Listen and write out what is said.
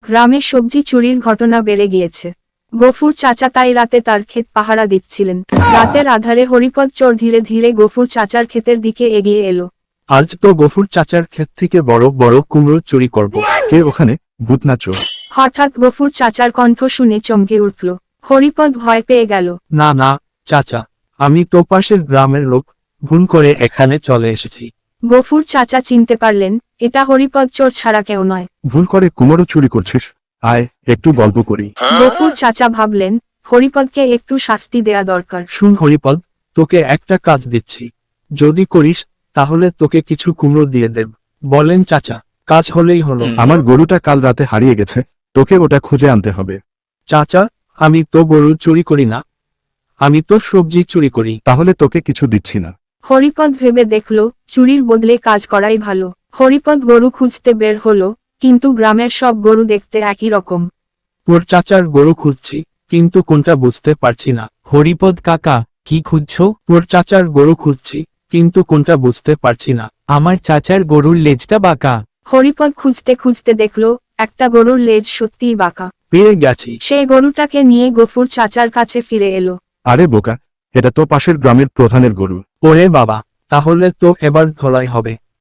গ্রামে সবজি চুরির ঘটনা বেড়ে গিয়েছে। গফুর চাচা তাই রাতে তার ক্ষেত পাহারা দিচ্ছিলেন। রাতের আধারে হরিপদ চোর ধীরে ধীরে গফুর চাচার ক্ষেতের দিকে এগিয়ে এলো। আজ তো গফুর চাচার ক্ষেত থেকে বড় বড় কুমড়ো চুরি করব। কে ওখানে? ভূত না চোর? হঠাৎ গফুর চাচার কণ্ঠ শুনে চমকে উঠল। হরিপদ ভয় পেয়ে গেল। না না চাচা, আমি তো পাশের গ্রামের লোক, ভুল করে এখানে চলে এসেছি। গফুর চাচা চিনতে পারলেন এটা হরিপদ চোর ছাড়া কেউ নয়। ভুল করে কুমড়ো চুরি করছিস? আয় একটু গল্প করি। গফুর চাচা ভাবলেন হরিপদকে একটু শাস্তি দেয়া দরকার। শুন হরিপদ, তোকে একটা কাজ দিচ্ছি, যদি করিস তাহলে তোকে কিছু কুমড়ো দিয়ে দেব। বলেন চাচা, কাজ হলেই হলো। আমার গরুটা কাল রাতে হারিয়ে গেছে, তোকে ওটা খুঁজে আনতে হবে। চাচা, আমি তো গরু চুরি করি না, আমি তো সবজি চুরি করি। তাহলে তোকে কিছু দিচ্ছি না। হরিপদ ভেবে দেখল চুরির বদলে কাজ করাই ভালো। হরিপদ গরু খুঁজতে বের হলো, কিন্তু গ্রামের সব গরু দেখতে একই রকম। তোর চাচার গরু খুঁজছি, কিন্তু কোনটা বুঝতে পারছি না। হরিপদ কাকা, কি খুঁজছো? তোর চাচার গরু খুঁজছি, কিন্তু কোনটা বুঝতে পারছি না। আমার চাচার গরুর লেজটা বাঁকা। হরিপদ খুঁজতে খুঁজতে দেখল একটা গরুর লেজ সত্যিই বাঁকা। পেয়ে গেছি। সেই গরুটাকে নিয়ে গফুর চাচার কাছে ফিরে এলো। আরে বোকা, এটা তো পাশের গ্রামের প্রধানের গরু। ওরে বাবা, তাহলে তো এবার ধলাই হবে।